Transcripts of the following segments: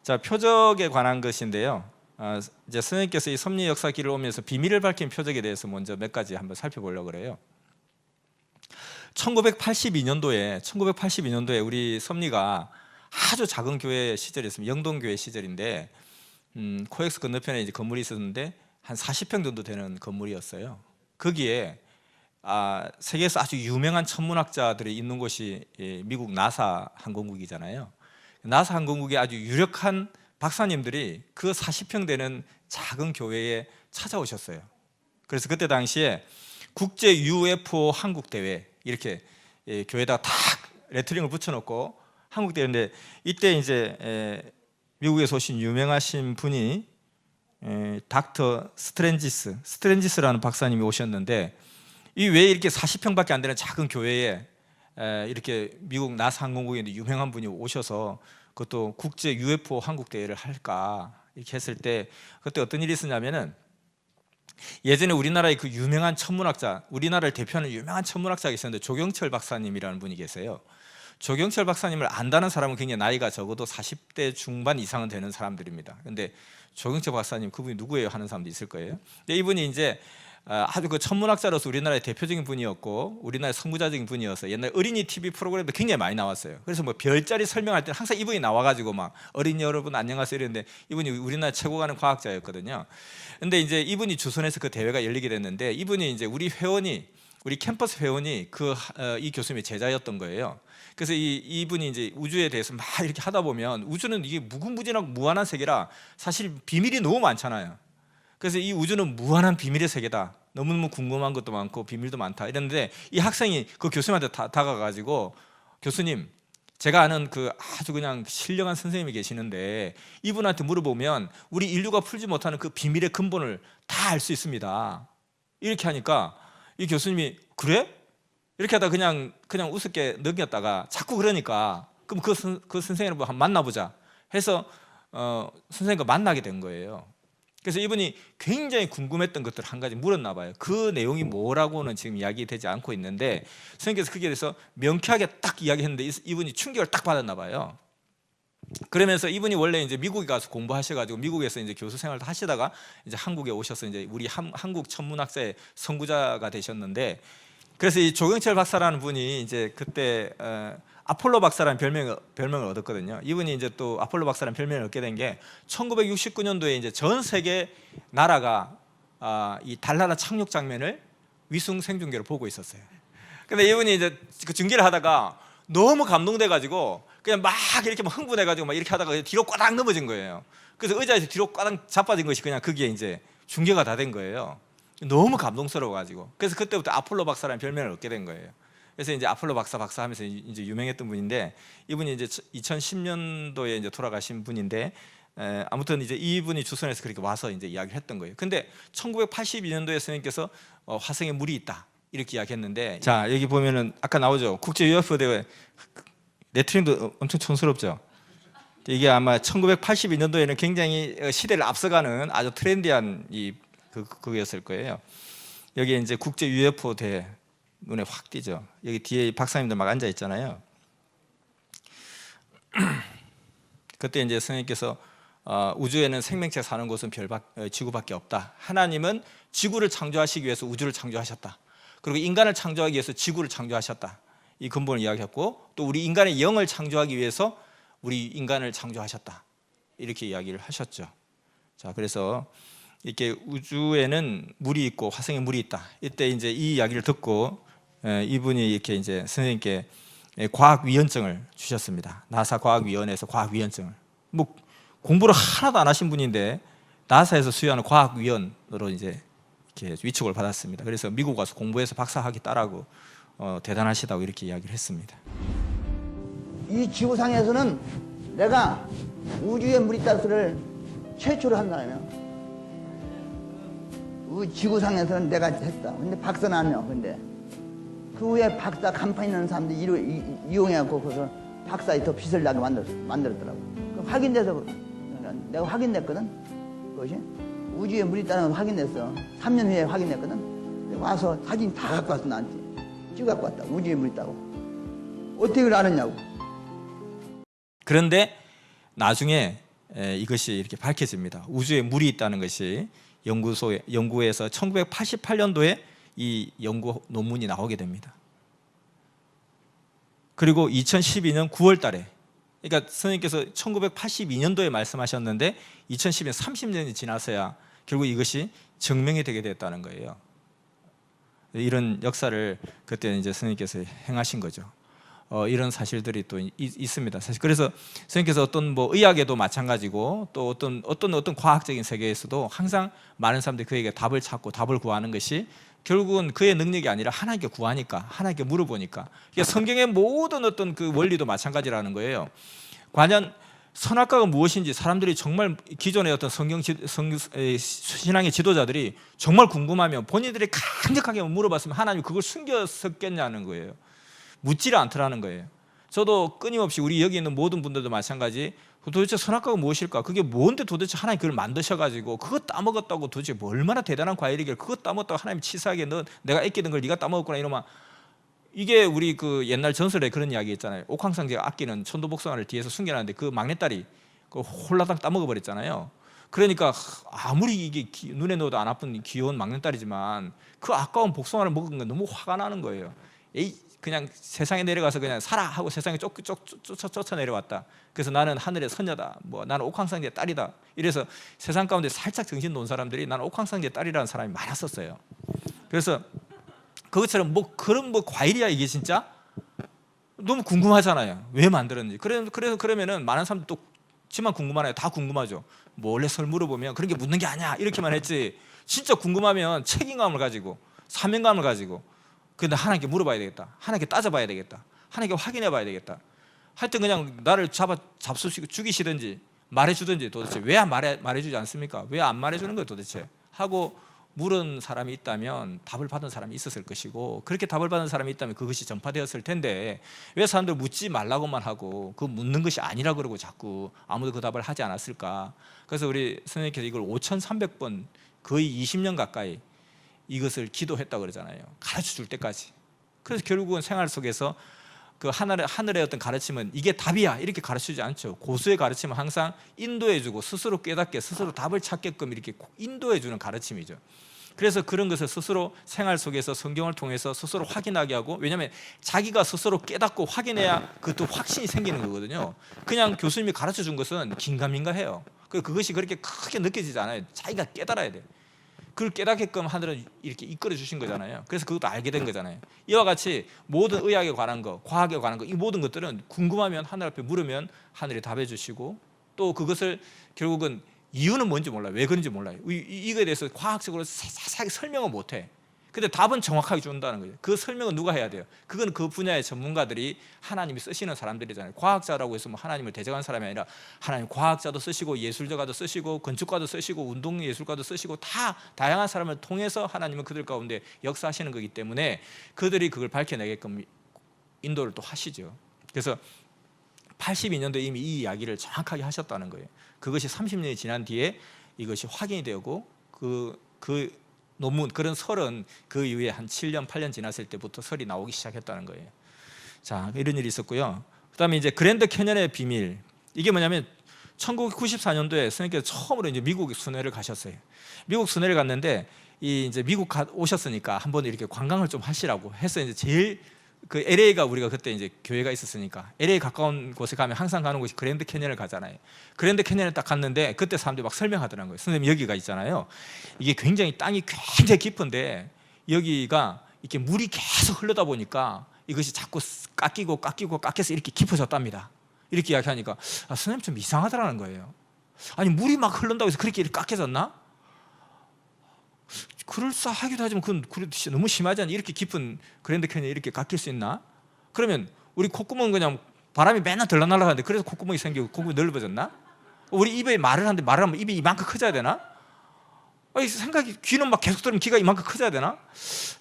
자, 표적에 관한 것인데요. 이제 선생님께서 이 섭리 역사기를 오면서 비밀을 밝힌 표적에 대해서 먼저 몇 가지 한번 살펴보려고 그래요. 1982년도에 우리 섭리가 아주 작은 교회 시절이었습니다. 영동교회 시절인데 코엑스 건너편에 이제 건물이 있었는데 한 40평 정도 되는 건물이었어요. 거기에 세계에서 아주 유명한 천문학자들이 있는 곳이 미국 나사 항공국이잖아요. 나사 항공국의 아주 유력한 박사님들이 그 40평 되는 작은 교회에 찾아오셨어요. 그래서 그때 당시에 국제 UFO 한국 대회 이렇게 교회에다가 탁 레터링을 붙여놓고 한국 대회인데, 이때 이제 미국에서 오신 유명하신 분이 닥터 스트렌지스라는 박사님이 오셨는데, 이 왜 이렇게 40평밖에 안 되는 작은 교회에 이렇게 미국 나사 항공국에 유명한 분이 오셔서 그것도 국제 UFO 한국 대회를 할까 이렇게 했을 때, 그때 어떤 일이 있었냐면은 예전에 우리나라의 그 유명한 천문학자, 우리나라를 대표하는 유명한 천문학자가 있었는데 조경철 박사님이라는 분이 계세요. 조경철 박사님을 안다는 사람은 굉장히 나이가 적어도 40대 중반 이상은 되는 사람들입니다. 근데 조경철 박사님 그분이 누구예요 하는 사람도 있을 거예요. 근데 이분이 이제 아주 그 천문학자로서 우리나라의 대표적인 분이었고 우리나라의 선구자적인 분이어서 옛날 어린이 TV 프로그램도 굉장히 많이 나왔어요. 그래서 뭐 별자리 설명할 때는 항상 이분이 나와가지고 막 어린이 여러분 안녕하세요 이랬는데, 이분이 우리나라 최고 가는 과학자였거든요. 근데 이제 이분이 주선해서 그 대회가 열리게 됐는데, 이분이 이제 우리 캠퍼스 회원이 이 교수님의 제자였던 거예요. 그래서 이분이 이제 우주에 대해서 막 이렇게 하다 보면, 우주는 이게 무궁무진하고 무한한 세계라 사실 비밀이 너무 많잖아요. 그래서 이 우주는 무한한 비밀의 세계다, 너무너무 궁금한 것도 많고 비밀도 많다 이랬는데, 이 학생이 그 교수님한테 다가가가지고 교수님, 제가 아는 그 아주 그냥 신령한 선생님이 계시는데 이분한테 물어보면 우리 인류가 풀지 못하는 그 비밀의 근본을 다 알 수 있습니다. 이렇게 하니까 이 교수님이 그래? 이렇게 하다 그냥 우습게 넘겼다가 자꾸 그러니까 그럼 그 선생님을 한번 만나보자 해서 선생님과 만나게 된 거예요. 그래서 이분이 굉장히 궁금했던 것들을 한 가지 물었나 봐요. 그 내용이 뭐라고는 지금 이야기되지 않고 있는데 선생님께서 그게 대해서 명쾌하게 딱 이야기했는데 이분이 충격을 딱 받았나 봐요. 그러면서 이분이 원래 이제 미국에 가서 공부하셔가지고 미국에서 이제 교수 생활을 하시다가 이제 한국에 오셔서 이제 우리 한국 천문학자의 선구자가 되셨는데, 그래서 이 조경철 박사라는 분이 이제 그때 아폴로 박사라는 별명을 얻었거든요. 이분이 이제 또 아폴로 박사라는 별명을 얻게 된 게 1969년도에 이제 전 세계 나라가 이 달나라 착륙 장면을 위성 생중계로 보고 있었어요. 근데 이분이 이제 그 중계를 하다가 너무 감동돼가지고 그냥 막 이렇게 막 흥분해가지고 막 이렇게 하다가 뒤로 꽈당 넘어진 거예요. 그래서 의자에서 뒤로 꽈당 자빠진 것이 그냥 그게 이제 중계가 다 된 거예요. 너무 감동스러워가지고. 그래서 그때부터 아폴로 박사라는 별명을 얻게 된 거예요. 그래서 이제 아폴로 박사 하면서 이제 유명했던 분인데, 이분이 이제 2010년도에 이제 돌아가신 분인데, 아무튼 이제 이분이 주선해서 그렇게 와서 이제 이야기를 했던 거예요. 근데 1982년도에 선생님께서 화성에 물이 있다 이렇게 이야기했는데, 자 여기 보면은 아까 나오죠. 국제 UFO 대회 레터링도 엄청 촌스럽죠. 이게 아마 1982년도에는 굉장히 시대를 앞서가는 아주 트렌디한 그거였을 거예요. 여기 이제 국제 UFO 대회 눈에 확 띄죠. 여기 뒤에 박사님들 막 앉아 있잖아요. 그때 이제 선생님께서 우주에는 생명체 사는 곳은 지구밖에 없다. 하나님은 지구를 창조하시기 위해서 우주를 창조하셨다. 그리고 인간을 창조하기 위해서 지구를 창조하셨다. 이 근본을 이야기했고, 또 우리 인간의 영을 창조하기 위해서 우리 인간을 창조하셨다. 이렇게 이야기를 하셨죠. 자, 그래서 이렇게 우주에는 물이 있고 화성에 물이 있다. 이때 이제 이 이야기를 듣고 이분이 이렇게 이제 선생님께 과학위원증을 주셨습니다. 나사 과학위원회에서 과학위원증을. 뭐 공부를 하나도 안 하신 분인데 나사에서 수여하는 과학위원으로 이제 이렇게 위촉을 받았습니다. 그래서 미국 가서 공부해서 박사학위 따라고 대단하시다고 이렇게 이야기를 했습니다. 이 지구상에서는 내가 우주에 물이 있다는 소리를 최초로 한 사람이야. 지구상에서는 내가 했다. 근데 박사는 안 해요. 근데 그 후에 박사 간판 있는 사람들이 이용해갖고 그래서 박사에 더 빚을 나게 만들었더라고. 확인돼서 내가 확인됐거든. 그것이 우주에 물이 있다는 걸 확인됐어. 3년 후에 확인됐거든. 와서 사진 다 갖고 왔어. 나한테 찍어 갖고 왔다. 우주에 물이 있다고. 어떻게 그걸 알았냐고. 그런데 나중에 이것이 이렇게 밝혀집니다. 우주에 물이 있다는 것이 연구에서 1988년도에 이 연구 논문이 나오게 됩니다. 그리고 2012년 9월 달에, 그러니까 선생님께서 1982년도에 말씀하셨는데 2012년 30년이 지나서야 결국 이것이 증명이 되게 됐다는 거예요. 이런 역사를 그때 이제 선생님께서 행하신 거죠. 이런 사실들이 또 있습니다. 사실 그래서 선생님께서 어떤 뭐 의학에도 마찬가지고 또 어떤 과학적인 세계에서도 항상 많은 사람들이 그에게 답을 찾고 답을 구하는 것이 결국은 그의 능력이 아니라 하나님께 구하니까, 하나님께 물어보니까. 그러니까 성경의 모든 어떤 그 원리도 마찬가지라는 거예요. 과연 선악과가 무엇인지 사람들이 정말 기존의 어떤 신앙의 지도자들이 정말 궁금하면 본인들이 강력하게 물어봤으면 하나님 그걸 숨겼었겠냐는 거예요. 묻지를 않더라는 거예요. 저도 끊임없이 우리 여기 있는 모든 분들도 마찬가지, 도대체 선악과가 무엇일까? 그게 뭔데 도대체 하나님 그걸 만드셔가지고 그거 따먹었다고 도대체 뭐 얼마나 대단한 과일이길래 그거 따먹었다고 하나님 치사하게 너 내가 아끼던 걸 네가 따먹었구나 이러면, 이게 우리 그 옛날 전설에 그런 이야기 있잖아요. 옥황상제가 아끼는 천도복숭아를 뒤에서 숨겨놨는데 그 막내딸이 그 홀라당 따먹어 버렸잖아요. 그러니까 아무리 이게 눈에 넣어도 안 아픈 귀여운 막내딸이지만 그 아까운 복숭아를 먹은 건 너무 화가 나는 거예요. 에이, 그냥 세상에 내려가서 그냥 살아 하고 세상에 쫓아 내려왔다. 그래서 나는 하늘의 선녀다. 뭐 나는 옥황상제의 딸이다. 이래서 세상 가운데 살짝 정신 놓은 사람들이 나는 옥황상제의 딸이라는 사람이 많았었어요. 그래서 그것처럼 뭐 그런 뭐 과일이야 이게 진짜 너무 궁금하잖아요. 왜 만들었는지. 그래서 그러면은 많은 사람들 또 지만 궁금하나요? 다 궁금하죠. 뭐 원래 설 물어보면 그런 게 묻는 게 아니야 이렇게만 했지. 진짜 궁금하면 책임감을 가지고 사명감을 가지고 근데 하나님께 물어봐야 되겠다. 하나님께 따져봐야 되겠다. 하나님께 확인해봐야 되겠다. 하여튼 그냥 나를 잡수시고 죽이시든지 말해주든지 도대체 왜 말해주지 않습니까? 왜 안 말해주는 거예요 도대체? 하고 물은 사람이 있다면 답을 받은 사람이 있었을 것이고, 그렇게 답을 받은 사람이 있다면 그것이 전파되었을 텐데 왜 사람들 묻지 말라고만 하고 그 묻는 것이 아니라 그러고 자꾸 아무도 그 답을 하지 않았을까? 그래서 우리 선생님께서 이걸 5,300번 거의 20년 가까이 이것을 기도했다고 그러잖아요. 가르쳐 줄 때까지. 그래서 결국은 생활 속에서 그 하늘의 어떤 가르침은 이게 답이야 이렇게 가르치지 않죠. 고수의 가르침은 항상 인도해주고 스스로 깨닫게 스스로 답을 찾게끔 이렇게 인도해주는 가르침이죠. 그래서 그런 것을 스스로 생활 속에서 성경을 통해서 스스로 확인하게 하고, 왜냐하면 자기가 스스로 깨닫고 확인해야 그것도 확신이 생기는 거거든요. 그냥 교수님이 가르쳐 준 것은 긴가민가해요. 그것이 그렇게 크게 느껴지지 않아요. 자기가 깨달아야 돼요. 그걸 깨닫게끔 하늘은 이렇게 이끌어 주신 거잖아요. 그래서 그것도 알게 된 거잖아요. 이와 같이 모든 의학에 관한 거, 과학에 관한 거, 이 모든 것들은 궁금하면 하늘 앞에 물으면 하늘이 답해 주시고, 또 그것을 결국은 이유는 뭔지 몰라요. 왜 그런지 몰라요. 이거에 대해서 과학적으로 자세하게 설명은 못해. 근데 답은 정확하게 준다는 거예요. 그 설명은 누가 해야 돼요? 그건 그 분야의 전문가들이 하나님이 쓰시는 사람들이잖아요. 과학자라고 해서 뭐 하나님을 대적하는 사람이 아니라 하나님 과학자도 쓰시고 예술가도 쓰시고 건축가도 쓰시고 운동예술가도 쓰시고 다 다양한 사람을 통해서 하나님은 그들 가운데 역사하시는 거기 때문에 그들이 그걸 밝혀내게끔 인도를 또 하시죠. 그래서 82년도에 이미 이 이야기를 정확하게 하셨다는 거예요. 그것이 30년이 지난 뒤에 이것이 확인이 되고 그 논문, 그런 설은 그 이후에 한 7년, 8년 지났을 때부터 설이 나오기 시작했다는 거예요. 자, 이런 일이 있었고요. 그다음에 이제 그랜드 캐년의 비밀. 이게 뭐냐면 1994년도에 선생님께서 처음으로 이제 미국 순회를 가셨어요. 미국 순회를 갔는데 이제 미국 오셨으니까 한번 이렇게 관광을 좀 하시라고 해서 이제 제일 그 LA가 우리가 그때 이제 교회가 있었으니까 LA 가까운 곳에 가면 항상 가는 곳이 그랜드 캐년을 가잖아요. 그랜드 캐년을 딱 갔는데 그때 사람들이 막 설명하더라고요. 선생님 여기가 있잖아요. 이게 굉장히 땅이 굉장히 깊은데 여기가 이렇게 물이 계속 흐르다 보니까 이것이 자꾸 깎여서 이렇게 깊어졌답니다. 이렇게 이야기하니까 선생님 좀 이상하더라는 거예요. 아니 물이 막 흐른다고 해서 그렇게 깎여졌나? 그럴싸하기도 하지만 그건 너무 심하지 않나? 이렇게 깊은 그랜드 캐년이 이렇게 깎일 수 있나? 그러면 우리 콧구멍은 그냥 바람이 맨날 들락날락하는데 그래서 콧구멍이 생기고 콧구멍이 넓어졌나? 우리 입에 말을 하는데 말을 하면 입이 이만큼 커져야 되나? 생각이 귀는 막 계속 들으면 귀가 이만큼 커져야 되나?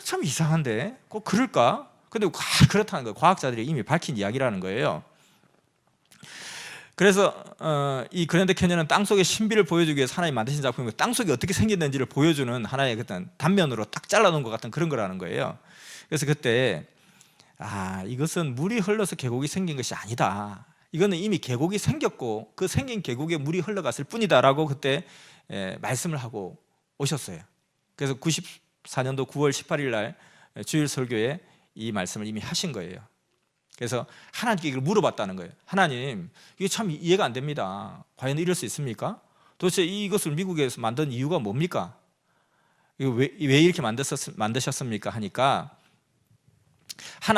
참 이상한데 꼭 그럴까? 근데 그렇다는 거예요. 과학자들이 이미 밝힌 이야기라는 거예요. 그래서 이 그랜드 캐년은 땅속의 신비를 보여주기 위해서 하나님이 만드신 작품이고 땅속이 어떻게 생겼는지를 보여주는 하나의 어떤 단면으로 딱 잘라놓은 것 같은 그런 거라는 거예요. 그래서 그때 이것은 물이 흘러서 계곡이 생긴 것이 아니다. 이거는 이미 계곡이 생겼고 그 생긴 계곡에 물이 흘러갔을 뿐이다라고 그때 말씀을 하고 오셨어요. 그래서 94년도 9월 18일 날 주일 설교에 이 말씀을 이미 하신 거예요. 그래서 하나님께 이걸 물어봤다는 거예요. 하나님, 이게 참 이해가 안 됩니다. 과연 이럴 수 있습니까? 도대체 이것을 미국에서 만든 이유가 뭡니까? 이거 왜 이렇게 만드셨습니까? 하니까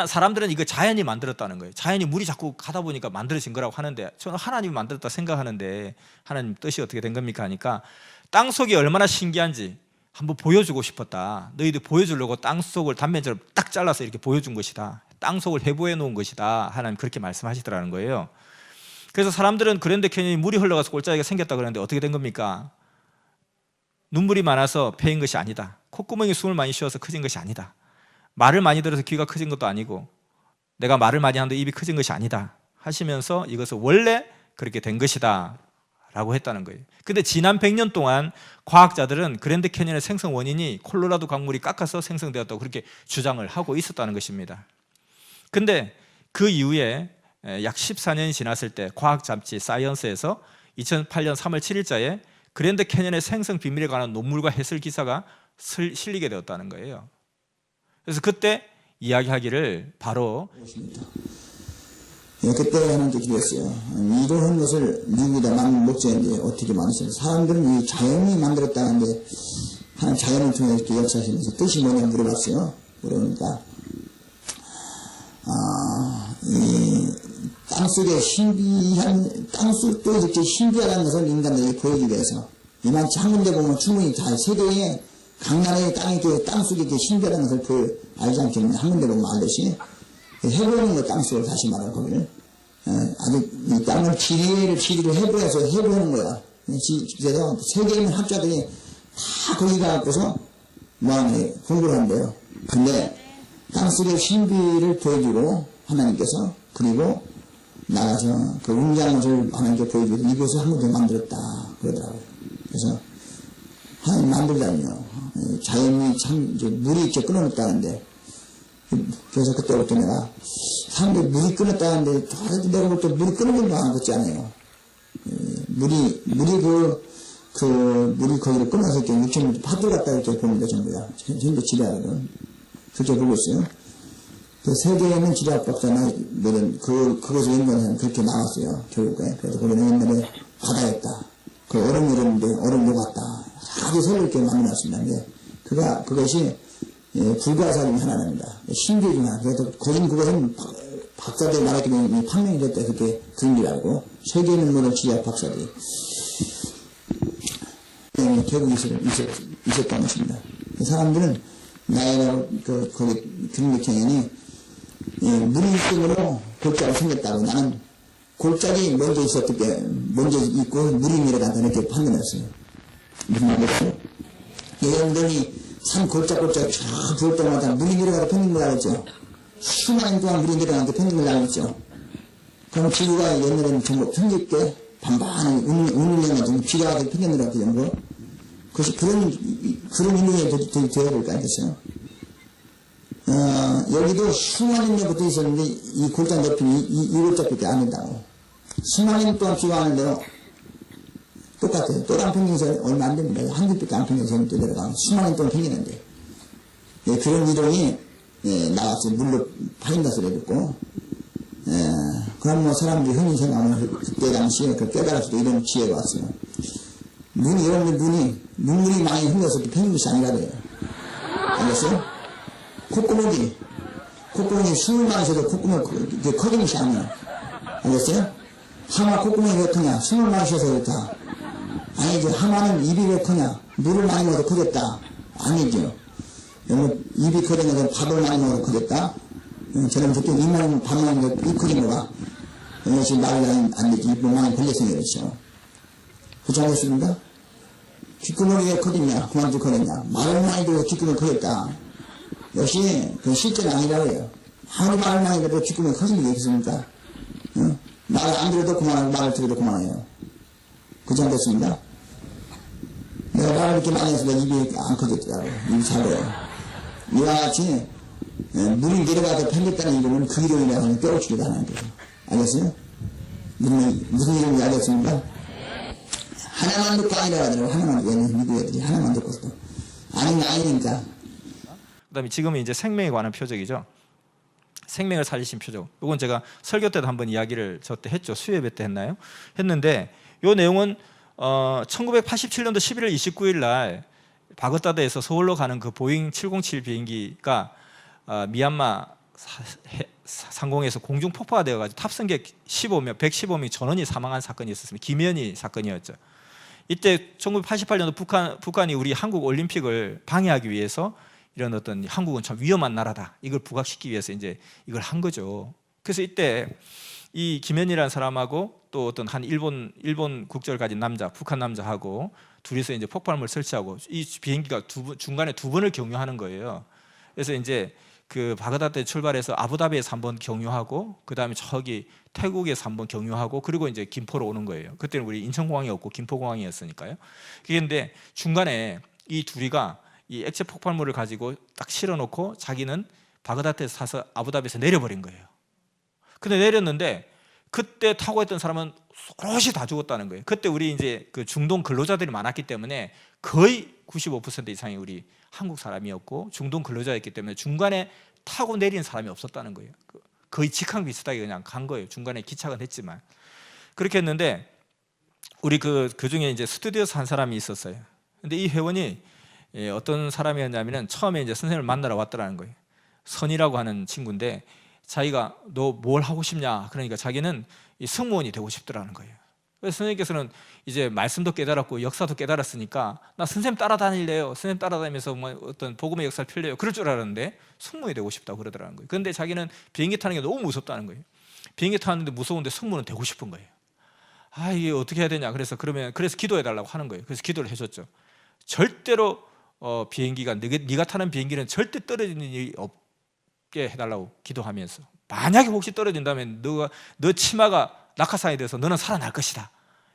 사람들은 이거 자연이 만들었다는 거예요. 자연이 물이 자꾸 가다 보니까 만들어진 거라고 하는데 저는 하나님이 만들었다 생각하는데 하나님 뜻이 어떻게 된 겁니까? 하니까 땅속이 얼마나 신기한지 한번 보여주고 싶었다. 너희들 보여주려고 땅속을 단면처럼 딱 잘라서 이렇게 보여준 것이다. 땅속을 해부해 놓은 것이다. 하나님 그렇게 말씀하시더라는 거예요. 그래서 사람들은 그랜드 캐니언이 물이 흘러가서 골짜기가 생겼다 그러는데 어떻게 된 겁니까? 눈물이 많아서 패인 것이 아니다. 콧구멍에 숨을 많이 쉬어서 커진 것이 아니다. 말을 많이 들어서 귀가 커진 것도 아니고 내가 말을 많이 하는데 입이 커진 것이 아니다 하시면서 이것은 원래 그렇게 된 것이다 라고 했다는 거예요. 근데 지난 100년 동안 과학자들은 그랜드 캐니언의 생성 원인이 콜로라도 강물이 깎아서 생성되었다고 그렇게 주장을 하고 있었다는 것입니다. 근데 그 이후에 약 14년이 지났을 때 과학 잡지 사이언스에서 2008년 3월 7일자에 그랜드 캐니언의 생성 비밀에 관한 논문과 해설 기사가 실리게 되었다는 거예요. 그래서 그때 이야기하기를 바로 그때 하나님께 기도했어요. 이러한 것을 미국에다 만든 목적인데 어떻게 만드셨어요? 사람들은 이 자연이 만들었다는데 하나님 자연을 통해 이렇게 역사하시면서 뜻이 뭐냐 물어봤어요. 물어보니까 이 땅속에 신비한 땅속도 이렇게 신비하다는 것을 인간들이 보여주기 위해서 이만치 한 군데 보면 충분히 다 세계에 각 나라의 땅속에 이렇게 신비하다는 것을 알지 않겠느냐. 한 군데 보면 알듯이 해보는 거 땅속을 다시 말하는 거를 아주 이 땅을 지리를 해보해서 해보는 거야. 그래서 세계에 있는 학자들이 다 거기 가고서 공부를 한대요. 근데 땅속의 신비를 보여주고 하나님께서 그리고 나가서 그 웅장한 것을 하나님께 보여주고 이것을 한 군데 만들었다 그러더라고요. 그래서 하나님 만들자면요. 자연이 참 이제 물이 이렇게 끊어냈다는데 그래서 그때부터 내가 사람들이 물이 끊었다는데 내가 볼 때 물이 끊어진 거 안 같지 않아요. 물이 거기를 끊어서 이렇게 육체를 파도 갔다 이렇게 보는데 전부야. 전부 지리학은 그렇게 보고 있어요. 그 세계에는 지리학 박사나 그것을 연구하는 그렇게 나왔어요. 교육에. 그래서 거기는 옛날에 바다였다. 그 얼음 내렸는데 얼음 녹았다. 아주 새로 이렇게 만들어놨습니다. 그것이 불가사 중에 하나입니다. 신비 중에 하나. 그래서 거긴 그것은 박사들 말하기 때문에 판명이 됐다. 그렇게 그런 줄 알고 세계에 있는 모든 지리학 박사들이 결국 있었던 것입니다. 사람들은 나이가 거기 그런 경향이 물이 있으므로 골짜기가 생겼다고 나는 골짜기 먼저 먼저 있고 물이 내려간다 이렇게 판단했어요. 무슨 말이겠어요? 여러분들이 산 골짜기 쫙 부을 때마다 물이 내려가서 팽팽을 나겠죠. 수많은 동안 물이 내려가서 팽팽을 나겠죠. 그럼 지구가 옛날에는 전부 평집게 반반히 운명이 비가 와서 팽팽 내려갔기 정도. 그것이 그런 운명이 되어야 될 거 아니겠어요? 여기도 수많은 년 붙어 있었는데 이 골짜 높이는 이 골짜기밖에 안 된다고. 수많은 년 동안 비가 왔는데요. 똑같아요. 또랑 평균에서 얼마 안 됩니다. 한 줄밖에 안 평균에서 내려가면 수많은 동안 평균인데. 그런 이론이 나왔어요. 물로 파인다 소리 듣고. 그럼 뭐 사람들이 흔히 생각하면 그때 당시에 그 깨달았을 때 이런 지혜가 왔어요. 여러분들 눈물이 많이 흘러서 평균 것이 아니라 그래요. 알겠어요? 콧구멍이 숨을 많이 쉬어서 콧구멍이 커진 것이 아니야. 알겠어요? 하마 콧구멍이 왜 크냐? 숨을 많이 쉬어서 그렇다. 아니죠. 하마는 입이 왜 크냐? 물을 많이 먹어서 커졌다. 아니죠. 입이 커진 것은 밥을 많이 먹어서 커졌다. 저는 보통 입만 밥 먹는 거 입 커진 거가 이것이 말이 안 되지. 입을 많이 벌려서 그렇죠. 그렇지 않겠습니까? 귓구멍이 왜 커졌냐? 그만큼 커졌냐? 말을 많이 들어서 귓구멍이 커졌다. 역시 그 실제는 아니라고 해요. 아무리 말을 많이 들어도 귓구멍이 커진 게 있습니까? 말을 안 들어도 그만하고 말을 들어도 그만해요. 그렇지 않겠습니까? 내가 말을 이렇게 많이 해서 입이 안 커졌더라고요. 입이 작아요. 이와 같이 물이 내려가서 팽겼다는 이름은 그 이름이라고 하면 뼈를 죽이다 하는 거예요. 알겠어요? 무슨 이름인지 알겠습니까? 하나만 듣고 아니라 하더라고. 하나만 듣고 얘는 미국 애들이 하나만 듣고 또 아니니까. 그다음에 지금은 이제 생명에 관한 표적이죠. 생명을 살리신 표적. 이건 제가 설교 때도 한번 이야기를 저 때 했죠. 수요예배 때 했나요? 했는데 이 내용은 1987년도 11월 29일 날 바그다드에서 서울로 가는 그 보잉 707 비행기가 미얀마 상공에서 공중 폭파가 되어가지고 탑승객 115명 전원이 사망한 사건이 있었습니다. 김현희 사건이었죠. 이때 1988년도 북한이 우리 한국 올림픽을 방해하기 위해서 이런 어떤 한국은 참 위험한 나라다, 이걸 부각시키기 위해서 이제 이걸 한 거죠. 그래서 이때 이 김현희라는 사람하고 또 어떤 한 일본 국적을 가진 남자, 북한 남자하고 둘이서 이제 폭발물을 설치하고 이 비행기가 중간에 두 번을 경유하는 거예요. 그래서 이제 그 바그다드에 출발해서 아부다비에서 한번 경유하고 그 다음에 저기 태국에서 한번 경유하고 그리고 이제 김포로 오는 거예요. 그때는 우리 인천공항이 없고 김포공항이었으니까요. 그런데 중간에 이 둘이가 이 액체 폭발물을 가지고 딱 실어놓고 자기는 바그다드에서 타서 아부다비에서 내려버린 거예요. 근데 내렸는데 그때 타고 있던 사람은 오롯이 다 죽었다는 거예요. 그때 우리 이제 그 중동 근로자들이 많았기 때문에 거의 95% 이상이 우리 한국 사람이었고 중동 근로자였기 때문에 중간에 타고 내린 사람이 없었다는 거예요. 거의 직항 비슷하게 그냥 간 거예요. 중간에 기착은 했지만. 그렇게 했는데 우리 그 중에 이제 스튜디오에서 한 사람이 있었어요. 근데 이 회원이 어떤 사람이었냐면은 처음에 이제 선생님을 만나러 왔더라는 거예요. 선이라고 하는 친구인데 자기가 너 뭘 하고 싶냐? 그러니까 자기는 이 승무원이 되고 싶더라는 거예요. 그래서 선생님께서는 이제 말씀도 깨달았고 역사도 깨달았으니까 나 선생님 따라다닐래요. 선생님 따라다니면서 뭐 어떤 복음의 역사를 펼래요. 그럴 줄 알았는데 승무원이 되고 싶다고 그러더라는 거예요. 그런데 자기는 비행기 타는 게 너무 무섭다는 거예요. 비행기 타는데 무서운데 승무원은 되고 싶은 거예요. 아, 이게 어떻게 해야 되냐? 그래서 기도해 달라고 하는 거예요. 그래서 기도를 해줬죠. 절대로 비행기가 네가 타는 비행기는 절대 떨어지는 일이 없게 해달라고 기도하면서 만약에 혹시 떨어진다면 너 치마가 낙하산이 돼서 너는 살아날 것이다.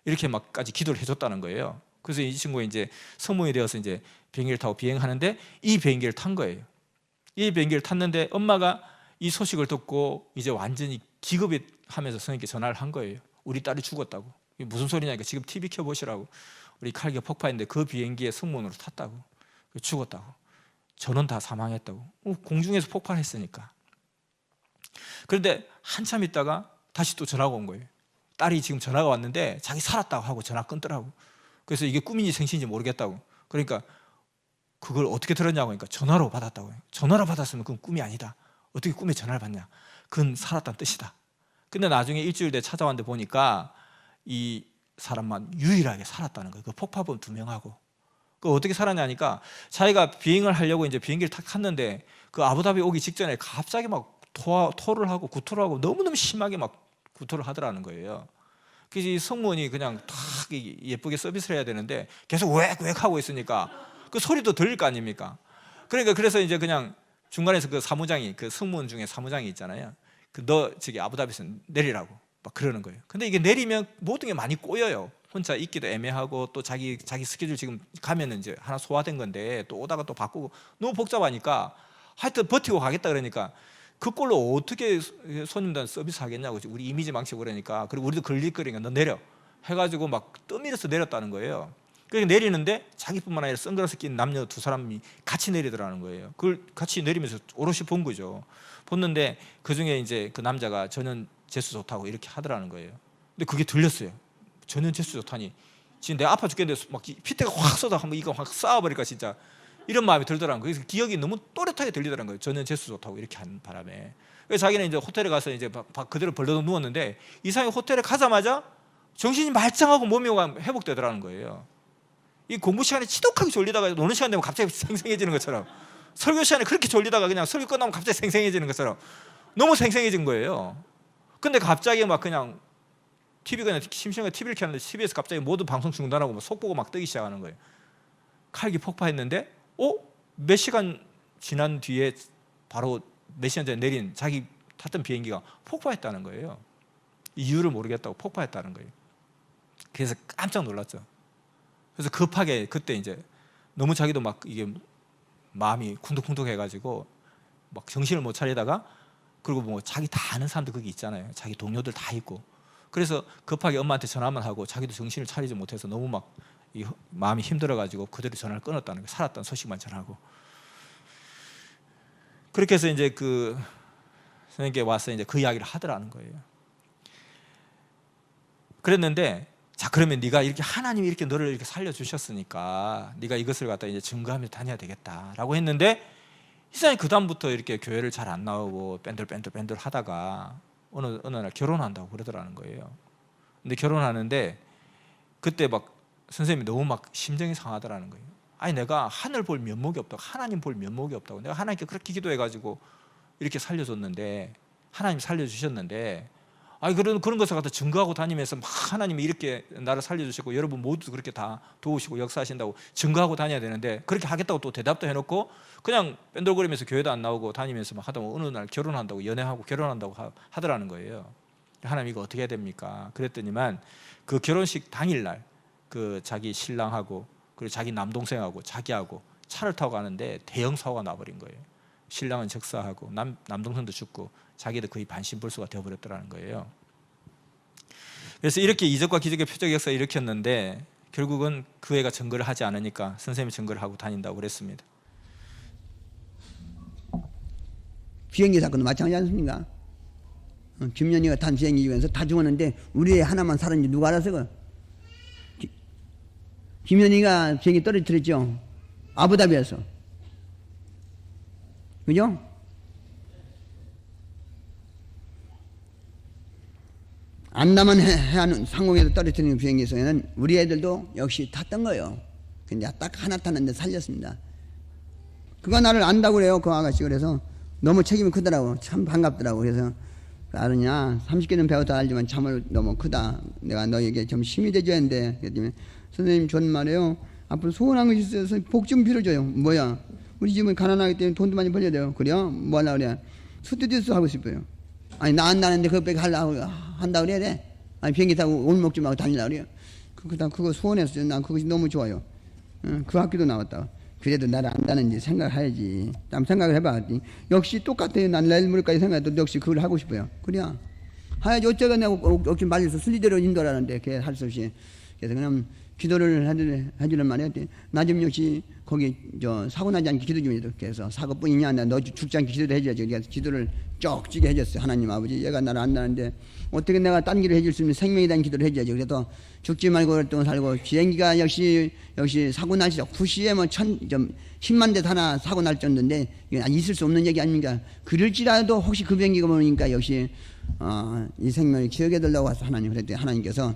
이렇게 막까지 기도를 해줬다는 거예요. 그래서 이 친구가 이제 성공이 되어서 이제 비행기를 타고 비행하는데 이 비행기를 탄 거예요. 이 비행기를 탔는데 엄마가 이 소식을 듣고 이제 완전히 기겁이 하면서 선생님께 전화를 한 거예요. 우리 딸이 죽었다고. 이게 무슨 소리냐니까 지금 TV 켜보시라고. 우리 칼기가 폭파했는데 그 비행기에 승무원으로 탔다고. 죽었다고. 전원 다 사망했다고. 공중에서 폭발했으니까. 그런데 한참 있다가 다시 또 전화가 온 거예요. 딸이 지금 전화가 왔는데 자기 살았다고 하고 전화 끊더라고. 그래서 이게 꿈인지 생신인지 모르겠다고. 그러니까 그걸 어떻게 들었냐고 하니까 전화로 받았다고. 전화로 받았으면 그건 꿈이 아니다. 어떻게 꿈에 전화를 받냐. 그건 살았다는 뜻이다. 근데 나중에 일주일 뒤에 찾아왔는데 보니까 이 사람만 유일하게 살았다는 거예요. 그 폭파범 2명하고. 그 어떻게 살았냐니까 자기가 비행을 하려고 이제 비행기를 탁 탔는데 그 아부다비 오기 직전에 갑자기 막 토를 하고 구토를 하고 너무너무 심하게 막 구토를 하더라는 거예요. 그래서 이 승무원이 그냥 탁 예쁘게 서비스를 해야 되는데 계속 웩웩 하고 있으니까 그 소리도 들릴 거 아닙니까? 그러니까 그래서 이제 그냥 중간에서 그 사무장이 그 승무원 중에 사무장이 있잖아요. 너 저기 아부다비에서 내리라고 막 그러는 거예요. 근데 이게 내리면 모든 게 많이 꼬여요. 혼자 있기도 애매하고 또 자기 스케줄 지금 가면은 이제 하나 소화된 건데 또 오다가 또 바꾸고 너무 복잡하니까 하여튼 버티고 가겠다 그러니까 그 꼴로 어떻게 손님들 서비스 하겠냐고 우리 이미지 망치고 그러니까 그리고 우리도 걸릴거리니까 너 내려 해가지고 막 떠밀어서 내렸다는 거예요. 그러니까 내리는데 자기뿐만 아니라 선글라스 낀 남녀 2사람이 같이 내리더라는 거예요. 그걸 같이 내리면서 오롯이 본 거죠. 봤는데 그 중에 이제 그 남자가 저는 재수 좋다고 이렇게 하더라는 거예요. 근데 그게 들렸어요. 저는 재수 좋다니 지금 내가 아파 죽겠는데 막 핏대가 확 쏟아 한번 이거 확 쏴버릴까 진짜 이런 마음이 들더라는 거예요. 그래서 기억이 너무 또렷하게 들리더라는 거예요. 저는 재수 좋다고 이렇게 하는 바람에. 그래서 자기는 이제 호텔에 가서 이제 그대로 벌러덩 누웠는데 이상하게 호텔에 가자마자 정신이 말짱하고 몸이 회복되더라는 거예요. 이 공부 시간에 지독하게 졸리다가 노는 시간 되면 갑자기 생생해지는 것처럼 설교 시간에 그렇게 졸리다가 그냥 설교 끝나면 갑자기 생생해지는 것처럼 너무 생생해진 거예요. 근데 갑자기 막 그냥 TV가 심심하게 TV를 켰는데 TV에서 갑자기 모든 방송 중단하고 속 보고 막 뜨기 시작하는 거예요. 칼기 폭파했는데 몇 시간 지난 뒤에 바로 몇 시간 전에 내린 자기 탔던 비행기가 폭파했다는 거예요. 이유를 모르겠다고 폭파했다는 거예요. 그래서 깜짝 놀랐죠. 그래서 급하게 그때 이제 너무 자기도 막 이게 마음이 쿵덕쿵덕 해가지고 막 정신을 못 차리다가 그리고 뭐 자기 다 아는 사람들 거기 있잖아요. 자기 동료들 다 있고 그래서 급하게 엄마한테 전화만 하고 자기도 정신을 차리지 못해서 너무 막 마음이 힘들어가지고 그대로 전화를 끊었다는 거예요. 살았다는 소식만 전하고. 그렇게 해서 이제 그 선생님께 와서 이제 그 이야기를 하더라는 거예요. 그랬는데, 자 그러면 네가 이렇게 하나님이 이렇게 너를 이렇게 살려주셨으니까 네가 이것을 갖다 이제 증거하며 다녀야 되겠다라고 했는데, 이 사람이 그 다음부터 이렇게 교회를 잘 안 나오고 뺀들 하다가 어느 날 결혼한다고 그러더라는 거예요. 근데 결혼하는데 그때 막 선생님이 너무 막 심정이 상하더라는 거예요. 아니 내가 하늘 볼 면목이 없다고, 하나님 볼 면목이 없다고, 내가 하나님께 그렇게 기도해가지고 이렇게 살려줬는데, 하나님 살려주셨는데, 아니 그런 것을 갖다 증거하고 다니면서 막 하나님이 이렇게 나를 살려주셨고 여러분 모두 그렇게 다 도우시고 역사하신다고 증거하고 다녀야 되는데, 그렇게 하겠다고 또 대답도 해놓고 그냥 뺀돌거리면서 교회도 안 나오고 다니면서 막 하다 보면 어느 날 결혼한다고, 연애하고 결혼한다고 하더라는 거예요. 하나님 이거 어떻게 해야 됩니까? 그랬더니만 그 결혼식 당일날 그 자기 신랑하고 그리고 자기 남동생하고 자기하고 차를 타고 가는데 대형 사고가 나버린 거예요. 신랑은 적사하고 남동생도 죽고 자기도 거의 반신불수가 되어버렸더라는 거예요. 그래서 이렇게 이적과 기적의 표적 역사를 일으켰는데 결국은 그 애가 증거를 하지 않으니까 선생님이 증거를 하고 다닌다고 그랬습니다. 비행기 사건도 마찬가지 않습니까? 김연희가 탄 비행기 중에서 다 죽었는데 우리 애 하나만 살았는지 누가 알았어? 김연희가 비행기 떨어뜨렸죠. 아부다비에서. 그죠? 안다만 해안 상공에서 떨어뜨리는 비행기에서는 우리 애들도 역시 탔던 거예요. 근데 딱 하나 탔는데 살렸습니다. 그가 나를 안다고 그래요, 그 아가씨. 그래서 너무 책임이 크더라고. 참 반갑더라고. 그래서 알았냐? 30개는 배웠다 알지만 참을 너무 크다. 내가 너에게 좀 힘이 되줘야 하는데. 그랬더니 선생님 전 말이에요. 앞으로 소원한 것이 있어서 복 좀 빌어줘요. 뭐야? 우리 집은 가난하기 때문에 돈도 많이 벌려야 돼요. 그래요? 뭐 하려고 그래? 스튜디오스 하고 싶어요. 아니 나 안 나는데 그것밖에 하려고 한다고 그래야 돼? 아니 비행기 타고 올먹 좀 하고 다니려고 그래요. 그거 소원했어요. 난 그것이 너무 좋아요. 그 학교도 나왔다. 그래도 나를 안다는지 생각해야지. 좀 생각을 해봐. 역시 똑같아요. 난 내일 모레까지 생각해도 역시 그걸 하고 싶어요. 그래야 하야지 어쩌가 내가 억지 말려서 순리대로 인도하라는데 걔 할 수 없이. 그래서 그냥 기도를 해주는 말이야. 나 좀 역시 거기 사고 나지 않게 기도 좀 해줘. 그래서 사고뿐이냐, 너 죽지 않게 기도를 해줘야지. 그래서 기도를 쪽지게 해줬어요. 하나님 아버지, 얘가 나를 안다는데 어떻게 내가 딴 길을 해줄 수 있는 생명에 대한 기도를 해줘야지. 그래서 죽지 말고 오랫동안 살고, 비행기가 역시 사고 날 시죠. 9시에 뭐 10만 대 하나 사고 날 정도인데 이건 있을 수 없는 얘기 아닙니까? 그럴지라도 혹시 그 비행기가 모르니까 역시 이 생명을 기억해달라고 해서 하나님 그랬더니 하나님께서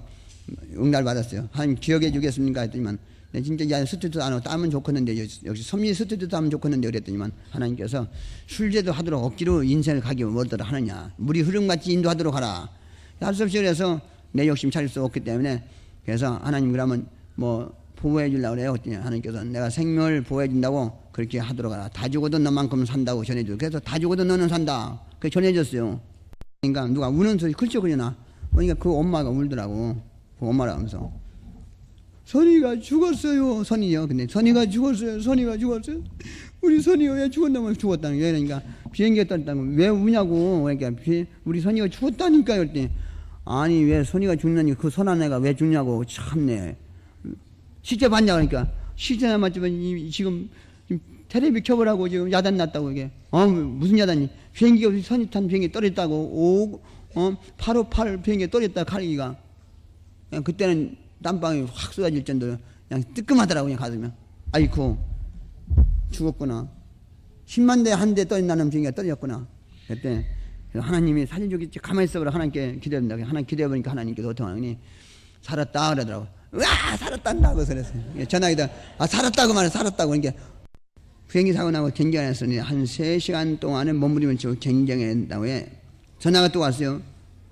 응답을 받았어요. 하나님 기억해 주겠습니까? 했더니만 진짜 스튜디오도 안 하고 따면 좋겠는데, 역시 섬리 스튜디오도 하면 좋겠는데 그랬더니만 하나님께서 술제도 하도록 억지로 인생을 가기 뭐더라 하느냐, 물이 흐름같이 인도하도록 하라. 할 수 없이 그래서 내 욕심 차릴 수 없기 때문에, 그래서 하나님 그러면 뭐 보호해 주려고 그래요. 그랬더니 하나님께서 내가 생명을 보호해 준다고 그렇게 하도록 하라. 다 죽어도 너만큼 산다고 전해줘. 그래서 다 죽어도 너는 산다. 그렇게 전해줬어요. 그러니까 누가 우는 소리 클쩍 그러나, 그러니까 그 엄마가 울더라고. 그 엄마라 하면서 선이가 죽었어요. 선이요. 근데 선이가 죽었어요. 선이가 죽었어요. 우리 선이가 왜 죽었다면 죽었다는 거예요. 그러니까 비행기가 떨어졌다는 왜 우냐고. 그러니까 우리 선이가 죽었다니까요. 그랬더니 아니 왜 선이가 죽느니 그 선한 애가 왜 죽냐고. 참네. 시체 봤냐 그러니까 시체나 맞지만 지금 텔레비 켜보라고 지금 야단 났다고. 이게 무슨 야단이? 비행기가 선이 탄 비행기 떨어졌다고. 858 비행기 떨어졌다 칼기가. 그냥 그때는 땀방이 확 쏟아질 정도로 그냥 뜨끔하더라고. 그냥 가슴이. 아이쿠 죽었구나. 10만 대 한 대 떨어진다는 비행기가 떨어졌구나. 그때 하나님이 살려주겠지. 가만히 있어보라. 하나님께 기대한다. 하나님 기대해보니까 하나님께서 어떻게 하느니 살았다 그러더라고. 으아 살았단다고 그랬어요. 전화기다 살았다고 말해. 살았다고. 그러니까 비행기 사고 나고 경쟁했으니 한 3시간 동안에 몸부림을 치고 경쟁했다고 해. 전화가 또 왔어요.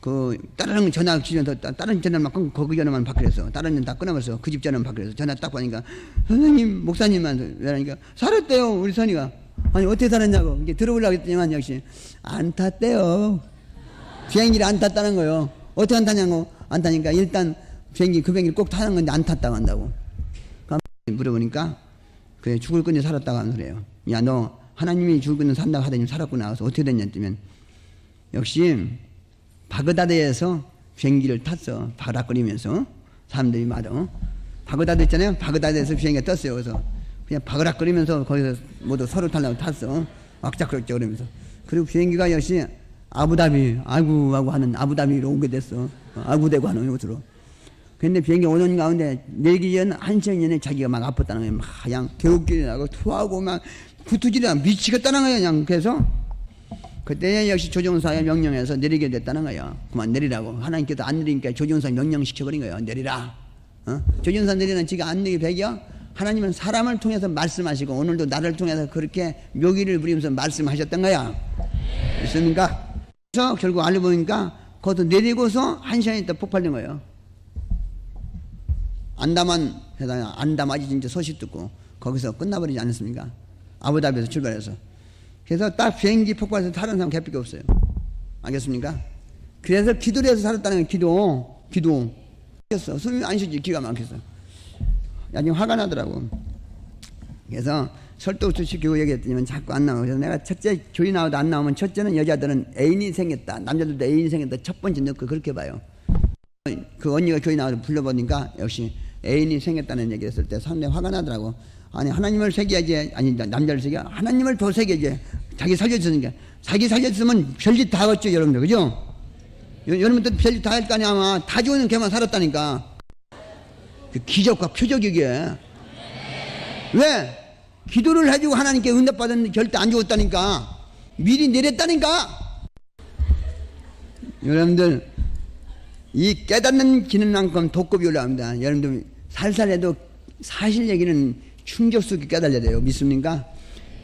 그 다른 전화 기존에 다른 전화만 거기 전화만 받기로 다른 전화 다 끊어버렸어. 그 집 전화만 받기로 전화 딱 보니까 선생님 목사님만 왜라니까 살았대요 우리 선이가. 아니 어떻게 살았냐고 이게 들어보려고 했더니만 역시 안 탔대요. 비행기를 안 탔다는 거요. 어떻게 안 타냐고. 안 타니까 일단 비행기 그 비행기를 꼭 타는 건데 안 탔다고 한다고. 물어보니까 그래 죽을 건데 살았다고 하는 소리예요. 야 너 하나님이 죽을 건데 산다고 하더니 살았구나. 그래서 어떻게 됐냐 했더니 역시 바그다드에서 비행기를 탔어. 바그락거리면서 사람들이 말어. 바그다드 있잖아요. 바그다드에서 비행기가 떴어요. 그래서 그냥 바그락거리면서 거기서 모두 서로 타려고 탔어. 왁작그럭작 그러면서. 그리고 비행기가 역시 아부다비, 아구하고 하는 아부다비로 오게 됐어. 아구대고 하는 곳으로. 근데 비행기 오는 가운데 내리기 전 1시간 전에 자기가 막 아팠다는 거예요. 막 그냥 개웃기를 하고 토하고 막 구투질이 미치겠다는 거예요. 그냥 그래서 그때 역시 조종사의 명령에서 내리게 됐다는 거예요. 그만 내리라고. 하나님께서 안 내리니까 조종사 명령시켜버린 거예요. 내리라. 조종사 내리는 지가 안 내리 백이요. 하나님은 사람을 통해서 말씀하시고 오늘도 나를 통해서 그렇게 묘기를 부리면서 말씀하셨던 거야. 있습니까? 그래서 결국 알고 보니까 거기서 내리고서 1시간 있다 폭발된 거예요. 안다만 해당 안다마지 진짜 소식 듣고 거기서 끝나버리지 않았습니까? 아부다비에서 출발해서. 그래서 딱 비행기 폭발해서 다른 사람 개밖에 없어요. 알겠습니까? 그래서 기도를 해서 살았다는 거예요. 기도. 숨이 안 쉬지. 기가 막혀서. 나중에 화가 나더라고. 그래서 설득 시키고 얘기했더니 자꾸 안 나오고. 그래서 내가 첫째 교회 나와도 안 나오면 첫째는 여자들은 애인이 생겼다. 남자들도 애인이 생겼다. 첫 번째 넣고 그렇게 봐요. 그 언니가 교회 나와서 불러보니까 역시 애인이 생겼다는 얘기를 했을 때 상당히 화가 나더라고. 아니 하나님을 새겨야지. 아니 남자를 새겨. 하나님을 더 새겨야지. 자기 살려주니까. 자기 살려주면 별짓 다 하겠죠 여러분들. 그죠? 여러분들 별짓 다 할 거 아니야. 아마 다 죽는 걔만 살았다니까. 그 기적과 표적이게. 왜? 기도를 해주고 하나님께 응답받았는데 절대 안 죽었다니까. 미리 내렸다니까. 여러분들 이 깨닫는 기능만큼 독급이 올라갑니다. 여러분들 살살해도 사실 얘기는 충격 속에 깨달아야 돼요. 믿습니까?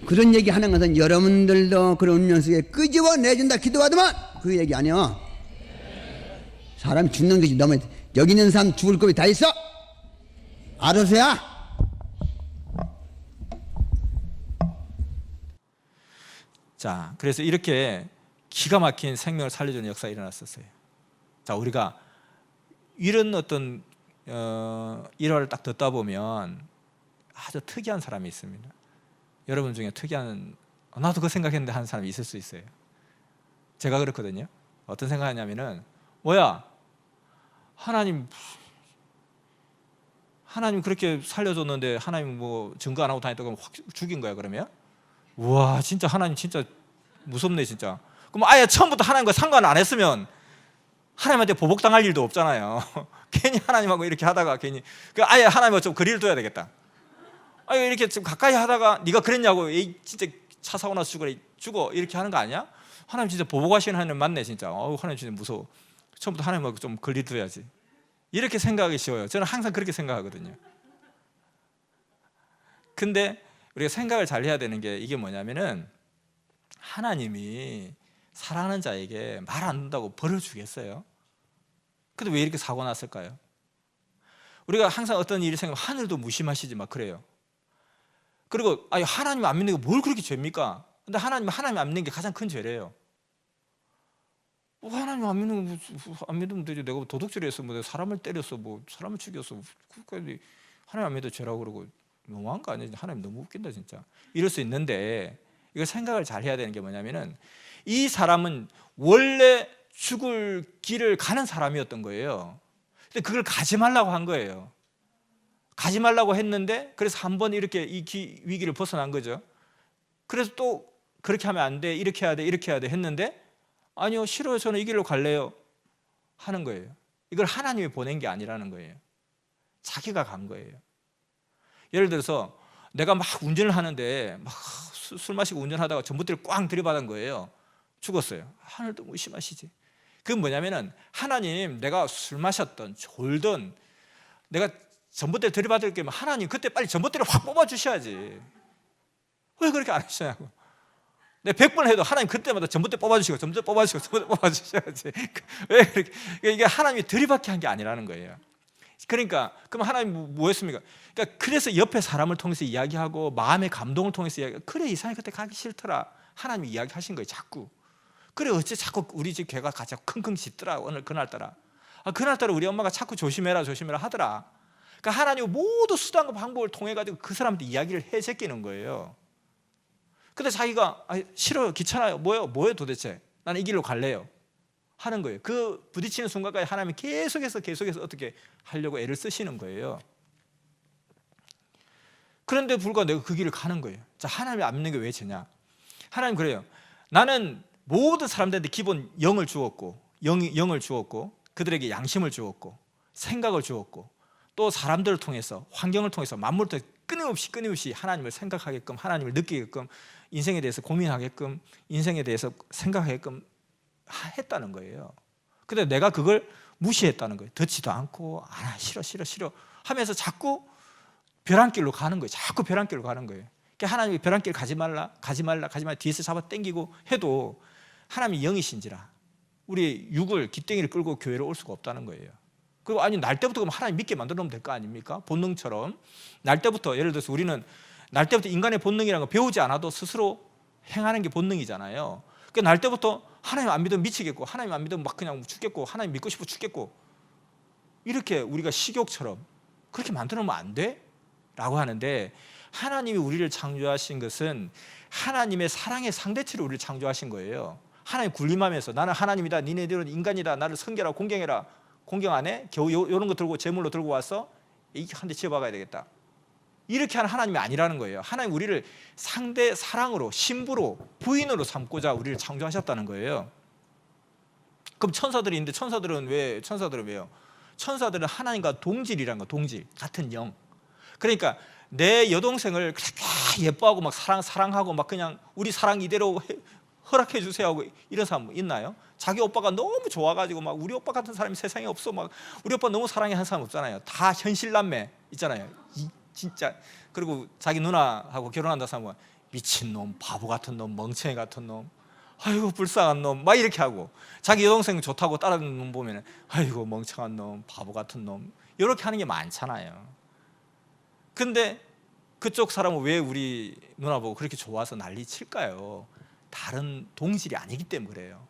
그런 얘기 하는 것은 여러분들도 그런 운명 속에 끄집어내준다 기도하더만 그 얘기 아니야. 사람이 죽는 것이 너무 여기 있는 사람 죽을 겁이 다 있어. 알아서야. 자, 그래서 이렇게 기가 막힌 생명을 살려주는 역사가 일어났었어요. 자, 우리가 이런 어떤 일화를 딱 듣다 보면 아주 특이한 사람이 있습니다. 여러분 중에 특이한 나도 그 생각했는데 하는 사람이 있을 수 있어요. 제가 그렇거든요. 어떤 생각하냐면은 뭐야 하나님 그렇게 살려줬는데 하나님 뭐 증거 안 하고 다녔다고 확 죽인 거야 그러면? 우와 진짜 하나님 진짜 무섭네 진짜. 그럼 아예 처음부터 하나님과 상관 안 했으면 하나님한테 보복당할 일도 없잖아요. 괜히 하나님하고 이렇게 하다가 괜히 아예 하나님하고 좀 거리를 둬야 되겠다. 아유 이렇게 좀 가까이 하다가 네가 그랬냐고 진짜 차 사고 나서 죽어 이렇게 하는 거 아니야? 하나님 진짜 보복하시는 하나님 맞네 진짜. 하나님 진짜 무서워. 처음부터 하나님하고 좀 거리 둬야지. 이렇게 생각하기 쉬워요. 저는 항상 그렇게 생각하거든요. 근데 우리가 생각을 잘 해야 되는 게 이게 뭐냐면은 하나님이 사랑하는 자에게 말 안 듣는다고 벌을 주겠어요? 근데 왜 이렇게 사고 났을까요? 우리가 항상 어떤 일이 생기면 하늘도 무심하시지 막 그래요. 그리고 하나님 안 믿는 게 뭘 그렇게 죄입니까? 근데 하나님 안 믿는 게 가장 큰 죄래요. 하나님 안 믿으면 되지. 내가 도둑질했어, 뭐 내가 사람을 때렸어, 뭐 사람을 죽였어. 그까지 하나님 안 믿어 죄라고 그러고 너무한 거 아니야? 하나님 너무 웃긴다 진짜. 이럴 수 있는데 이거 생각을 잘 해야 되는 게 뭐냐면은 이 사람은 원래 죽을 길을 가는 사람이었던 거예요. 근데 그걸 가지 말라고 한 거예요. 가지 말라고 했는데 그래서 한번 이렇게 이 위기를 벗어난 거죠. 그래서 또 그렇게 하면 안 돼, 이렇게 해야 돼, 이렇게 해야 돼 했는데 아니요, 싫어요, 저는 이 길로 갈래요 하는 거예요. 이걸 하나님이 보낸 게 아니라는 거예요. 자기가 간 거예요. 예를 들어서 내가 막 운전을 하는데 막 술 마시고 운전하다가 전봇대를 꽝 들이받은 거예요. 죽었어요. 하늘도 무심하시지. 그건 뭐냐면은 하나님 내가 술 마셨던 졸던 내가 전봇대를 들이받을 게면 하나님 그때 빨리 전봇대를 확 뽑아주셔야지. 왜 그렇게 안 하시냐고. 내가 100번 해도 하나님 그때마다 전봇대 뽑아주시고 전봇대 뽑아주셔야지. 왜 그렇게 이게 하나님이 들이받게 한 게 아니라는 거예요. 그러니까 그럼 하나님 뭐 했습니까? 그러니까 그래서 옆에 사람을 통해서 이야기하고 마음의 감동을 통해서 이야기. 그래 이상하게 그때 가기 싫더라. 하나님이 이야기하신 거예요. 자꾸. 그래 어째 자꾸 우리 집 개가 같이 킁킁 짖더라. 오늘 그날따라. 그날따라 우리 엄마가 자꾸 조심해라 하더라. 그러니까 하나님 모두 수단과 방법을 통해 가지고 그 사람한테 이야기를 해 제끼는 거예요. 근데 자기가 싫어요, 귀찮아요, 뭐예요 도대체? 나는 이 길로 갈래요. 하는 거예요. 그 부딪히는 순간까지 하나님이 계속해서 어떻게 하려고 애를 쓰시는 거예요. 그런데 불구하고 내가 그 길을 가는 거예요. 자, 하나님을 안 믿는 게 왜 죄냐? 하나님 그래요. 나는 모든 사람들한테 기본 영을 주었고, 영을 주었고, 그들에게 양심을 주었고, 생각을 주었고, 또 사람들을 통해서, 환경을 통해서, 만물을 통해서 끊임없이 하나님을 생각하게끔, 하나님을 느끼게끔, 인생에 대해서 고민하게끔, 인생에 대해서 생각하게끔 했다는 거예요. 근데 내가 그걸 무시했다는 거예요. 듣지도 않고, 싫어 하면서 자꾸 벼랑길로 가는 거예요. 자꾸 벼랑길로 가는 거예요. 그러니까 하나님이 벼랑길 가지 말라 뒤에서 잡아 당기고 해도 하나님이 영이신지라 우리 육을 기땡이를 끌고 교회로 올 수가 없다는 거예요. 그리고 아니 날 때부터 그럼 하나님 믿게 만들어 놓으면 될 거 아닙니까? 본능처럼 날 때부터, 예를 들어서 우리는 날 때부터 인간의 본능이라는 거 배우지 않아도 스스로 행하는 게 본능이잖아요. 그러니까 날 때부터 하나님 안 믿으면 미치겠고, 하나님 안 믿으면 막 그냥 죽겠고, 하나님 믿고 싶어 죽겠고, 이렇게 우리가 식욕처럼 그렇게 만들어 놓으면 안 돼? 라고 하는데, 하나님이 우리를 창조하신 것은 하나님의 사랑의 상대치로 우리를 창조하신 거예요. 하나님 군림하면서 나는 하나님이다, 니네들은 인간이다, 나를 섬겨라, 공경해라. 공경 안 해? 겨우 이런 거 들고 제물로 들고 와서 이렇게 한 대 치워박아야 되겠다. 이렇게 하는 하나님이 아니라는 거예요. 하나님 우리를 상대 사랑으로, 신부로, 부인으로 삼고자 우리를 창조하셨다는 거예요. 그럼 천사들이 있는데 천사들은 왜요? 천사들은 하나님과 동질이라는 거, 동질, 같은 영. 그러니까 내 여동생을 그렇게 예뻐하고 막 사랑하고 막 그냥 우리 사랑 이대로 허락해 주세요 하고 이런 사람 있나요? 자기 오빠가 너무 좋아가지고 막 우리 오빠 같은 사람이 세상에 없어, 막 우리 오빠 너무 사랑해 하는 사람 없잖아요. 다 현실남매 있잖아요. 진짜. 그리고 자기 누나하고 결혼한다 하면 미친놈, 바보 같은 놈, 멍청이 같은 놈, 아이고 불쌍한 놈, 막 이렇게 하고, 자기 여동생 좋다고 따르는 놈 보면 아이고 멍청한 놈, 바보 같은 놈, 이렇게 하는 게 많잖아요. 근데 그쪽 사람은 왜 우리 누나 보고 그렇게 좋아서 난리 칠까요? 다른 동질이 아니기 때문에 그래요.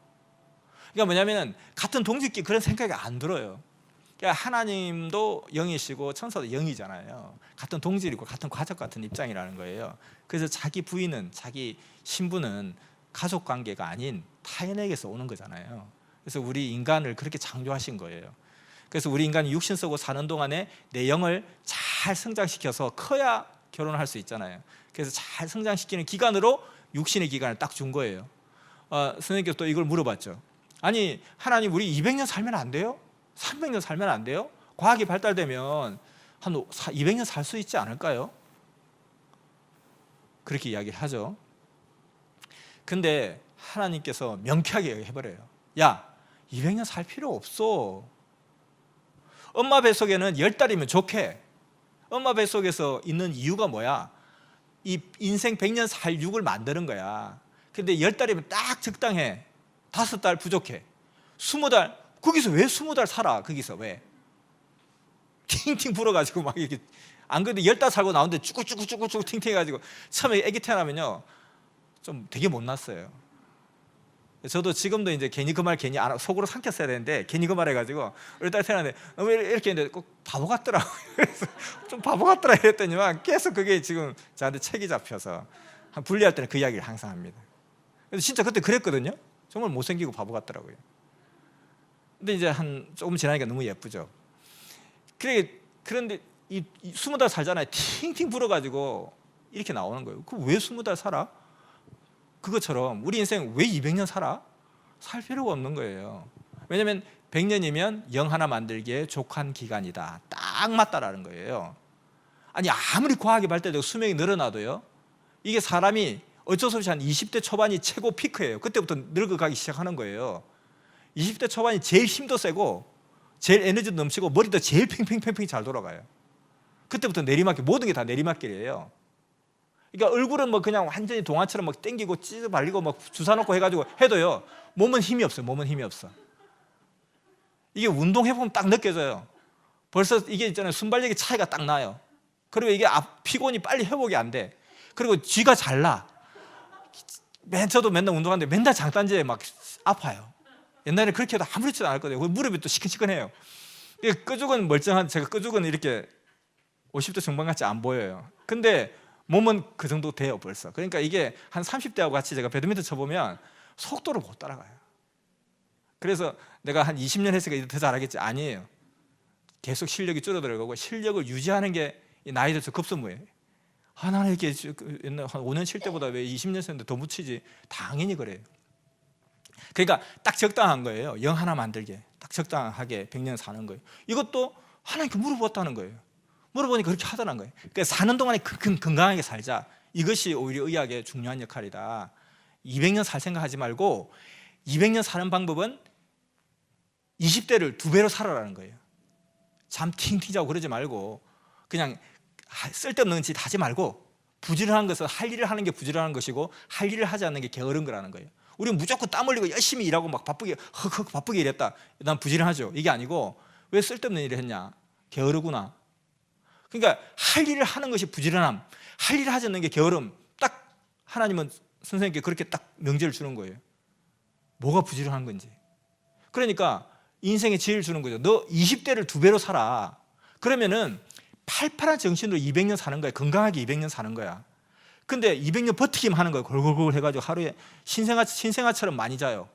그러니까 뭐냐면 같은 동질끼리 그런 생각이 안 들어요. 그러니까 하나님도 영이시고 천사도 영이잖아요. 같은 동질이고 같은 가족 같은 입장이라는 거예요. 그래서 자기 부인은, 자기 신부는 가족 관계가 아닌 타인에게서 오는 거잖아요. 그래서 우리 인간을 그렇게 창조하신 거예요. 그래서 우리 인간이 육신 쓰고 사는 동안에 내 영을 잘 성장시켜서 커야 결혼할 수 있잖아요. 그래서 잘 성장시키는 기간으로 육신의 기간을 딱 준 거예요. 선생님께서 또 이걸 물어봤죠. 아니 하나님 우리 200년 살면 안 돼요? 300년 살면 안 돼요? 과학이 발달되면 한 200년 살 수 있지 않을까요? 그렇게 이야기를 하죠. 근데 하나님께서 명쾌하게 해버려요. 야, 200년 살 필요 없어. 엄마 뱃속에는 10달이면 좋게. 엄마 뱃속에서 있는 이유가 뭐야? 이 인생 100년 살 육을 만드는 거야. 근데 10달이면 딱 적당해. 5달 부족해. 20달, 거기서 왜 20달 살아? 거기서 왜? 팅팅 불어가지고 막 이렇게, 안 그래도 10달 살고 나오는데 쭈꾸쭈꾸쭈꾸쭈 팅팅해가지고 처음에 아기 태어나면요 좀 되게 못났어요. 저도 지금도 이제 괜히 그 말 괜히 속으로 삼켰어야 되는데 괜히 그 말 해가지고 우리 딸 태어났는데 이렇게 했는데 꼭 바보 같더라고요. 그래서 좀 바보 같더라 이랬더니만 계속 그게 지금 저한테 책이 잡혀서 분리할 때는 그 이야기를 항상 합니다. 그래서 진짜 그때 그랬거든요. 정말 못생기고 바보 같더라고요. 근데 이제 한 조금 지나니까 너무 예쁘죠. 그런데 이 20달 살잖아요. 팅팅 불어가지고 이렇게 나오는 거예요. 그럼 왜 20달 살아? 그것처럼 우리 인생 왜 200년 살아? 살 필요가 없는 거예요. 왜냐하면 100년이면 영 하나 만들기에 족한 기간이다. 딱 맞다라는 거예요. 아니 아무리 과학이 발달되고 수명이 늘어나도요, 이게 사람이 어쩔 수 없이 한 20대 초반이 최고 피크예요. 그때부터 늙어가기 시작하는 거예요. 20대 초반이 제일 힘도 세고 제일 에너지도 넘치고 머리도 제일 팽팽팽팽 잘 돌아가요. 그때부터 내리막길, 모든 게 다 내리막길이에요. 그러니까 얼굴은 뭐 그냥 완전히 동안처럼 막 땡기고 찢어 발리고 막 주사 놓고 해가지고 해도요, 몸은 힘이 없어요. 몸은 힘이 없어. 이게 운동해보면 딱 느껴져요. 벌써 이게 있잖아요, 순발력의 차이가 딱 나요. 그리고 이게 피곤이 빨리 회복이 안 돼. 그리고 쥐가 잘 나. 저도 맨날 운동하는데 맨날 장단지에 막 아파요. 옛날에 그렇게 해도 아무렇지도 않았거든요. 무릎이 또 시큰시큰해요. 끄죽은 멀쩡한, 제가 끄죽은 이렇게 50대 중반 같이 안 보여요. 근데 몸은 그 정도 돼요 벌써. 그러니까 이게 한 30대하고 같이 제가 배드민턴 쳐보면 속도를 못 따라가요. 그래서 내가 한 20년 했으니까 더 잘하겠지. 아니에요. 계속 실력이 줄어들어가고 실력을 유지하는 게 나이 들어서 급선무예요. 나는 이렇게 옛날 한 5년 칠 때보다 왜 20년 썼는데 더 못 치지? 당연히 그래요. 그러니까 딱 적당한 거예요. 영 하나 만들게 딱 적당하게 100년 사는 거예요. 이것도 하나님께 물어봤다는 거예요. 물어보니까 그렇게 하더란 거예요. 그러니까 사는 동안에 건강하게 살자. 이것이 오히려 의학의 중요한 역할이다. 200년 살 생각하지 말고 200년 사는 방법은 20대를 2배로 살아라는 거예요. 잠 팅팅 자고 그러지 말고 그냥 쓸데없는 짓 하지 말고 부지런한 것은 할 일을 하는 게 부지런한 것이고 할 일을 하지 않는 게 게으른 거라는 거예요. 우리는 무조건 땀 흘리고 열심히 일하고 막 바쁘게 헉헉 바쁘게 일했다. 난 부지런하죠. 이게 아니고 왜 쓸데없는 일을 했냐? 게으르구나. 그러니까 할 일을 하는 것이 부지런함, 할 일을 하지 않는 게 게으름. 딱 하나님은 선생님께 그렇게 딱 명제를 주는 거예요. 뭐가 부지런한 건지. 그러니까 인생의 지혜를 주는 거죠. 너 20대를 2배로 살아. 그러면은 팔팔한 정신으로 200년 사는 거야. 건강하게 200년 사는 거야. 근데 200년 버티기만 하는 거예요. 골골골 해가지고 하루에 신생아처럼 많이 자요.